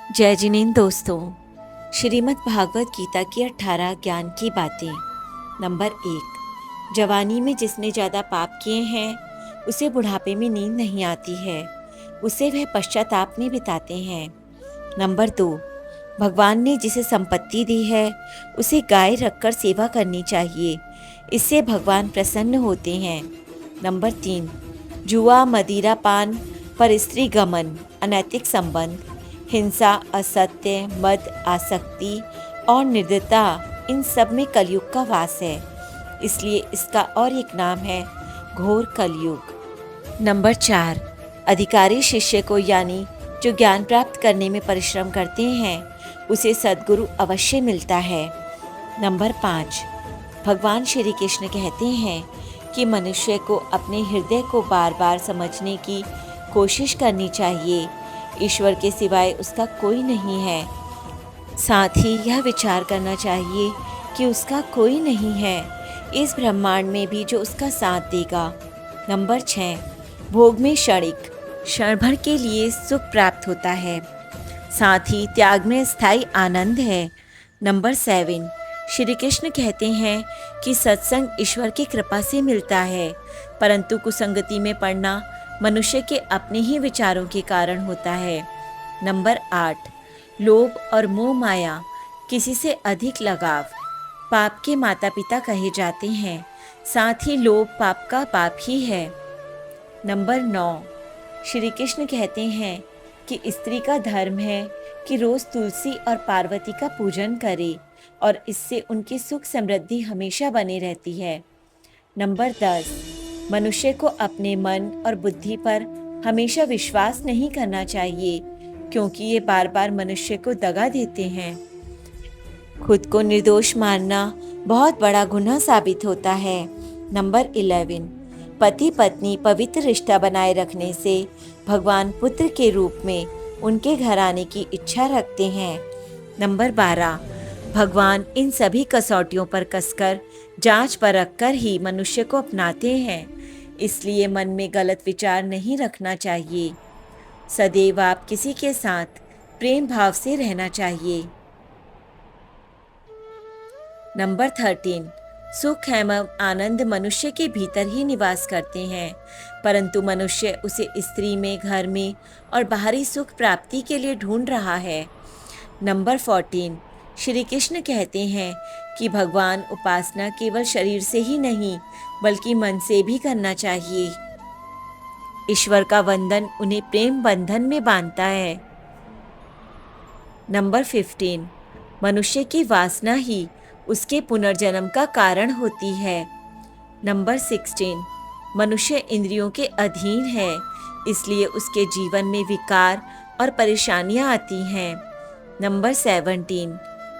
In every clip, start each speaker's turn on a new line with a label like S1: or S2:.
S1: जय जिनेंद्र दोस्तों। श्रीमद् भागवत गीता की 18 ज्ञान की बातें। नंबर 1। जवानी में जिसने ज़्यादा पाप किए हैं उसे बुढ़ापे में नींद नहीं आती है, उसे वह पश्चाताप में बिताते हैं। नंबर 2। भगवान ने जिसे संपत्ति दी है उसे गाय रखकर सेवा करनी चाहिए, इससे भगवान प्रसन्न होते हैं। नंबर 3। जुआ, मदिरा पान, पर स्त्री गमन, अनैतिक संबंध, हिंसा, असत्य, मद, आसक्ति और निर्दयता, इन सब में कलयुग का वास है, इसलिए इसका और एक नाम है घोर कलयुग। नंबर 4। अधिकारी शिष्य को यानी जो ज्ञान प्राप्त करने में परिश्रम करते हैं उसे सद्गुरु अवश्य मिलता है। नंबर 5। भगवान श्री कृष्ण कहते हैं कि मनुष्य को अपने हृदय को बार बार समझने की कोशिश करनी चाहिए, ईश्वर के सिवाय उसका कोई नहीं है। साथ ही यह विचार करना चाहिए कि उसका कोई नहीं है इस ब्रह्मांड में भी जो उसका साथ देगा। नंबर 6। भोग में क्षणिक, क्षण भर के लिए सुख प्राप्त होता है, साथ ही त्याग में स्थायी आनंद है। नंबर 7। श्री कृष्ण कहते हैं कि सत्संग ईश्वर की कृपा से मिलता है, परंतु कुसंगति में पड़ना मनुष्य के अपने ही विचारों के कारण होता है। नंबर 8। लोभ और मोह माया, किसी से अधिक लगाव, पाप के माता पिता कहे जाते हैं, साथ ही लोभ पाप का पाप ही है। नंबर 9। श्री कृष्ण कहते हैं कि स्त्री का धर्म है कि रोज तुलसी और पार्वती का पूजन करे और इससे उनकी सुख समृद्धि हमेशा बनी रहती है। नंबर 10। मनुष्य को अपने मन और बुद्धि पर हमेशा विश्वास नहीं करना चाहिए, क्योंकि ये बार बार मनुष्य को दगा देते हैं। खुद को निर्दोष मानना बहुत बड़ा गुनाह साबित होता है। नंबर 11। पति पत्नी पवित्र रिश्ता बनाए रखने से भगवान पुत्र के रूप में उनके घर आने की इच्छा रखते हैं। नंबर 12। भगवान इन सभी कसौटियों पर कसकर जांच परख कर ही मनुष्य को अपनाते हैं, इसलिए मन में गलत विचार नहीं रखना चाहिए। सदैव आप किसी के साथ प्रेम भाव से रहना चाहिए। नंबर 13। सुख एवं आनंद मनुष्य के भीतर ही निवास करते हैं, परंतु मनुष्य उसे स्त्री में, घर में और बाहरी सुख प्राप्ति के लिए ढूंढ रहा है। नंबर 14। श्री कृष्ण कहते हैं कि भगवान उपासना केवल शरीर से ही नहीं बल्कि मन से भी करना चाहिए। ईश्वर का वंदन उन्हें प्रेम बंधन में बांधता है। नंबर 15। मनुष्य की वासना ही उसके पुनर्जन्म का कारण होती है। नंबर 16। मनुष्य इंद्रियों के अधीन है, इसलिए उसके जीवन में विकार और परेशानियां आती हैं। नंबर 17।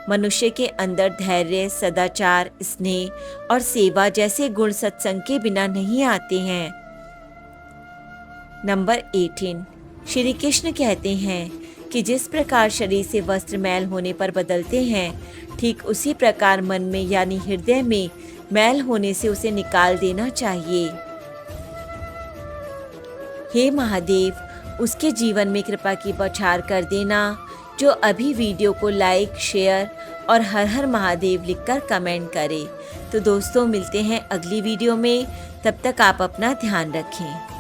S1: मनुष्य के अंदर धैर्य, सदाचार, स्नेह और सेवा जैसे गुण सत्संग के बिना नहीं आते हैं। नंबर 18। श्री कृष्ण कहते हैं कि जिस प्रकार शरीर से वस्त्र मैल होने पर बदलते हैं, ठीक उसी प्रकार मन में यानी हृदय में मैल होने से उसे निकाल देना चाहिए। हे महादेव, उसके जीवन में कृपा की बौछार कर देना जो अभी वीडियो को लाइक, शेयर और हर हर महादेव लिखकर कमेंट करे। तो दोस्तों, मिलते हैं अगली वीडियो में, तब तक आप अपना ध्यान रखें।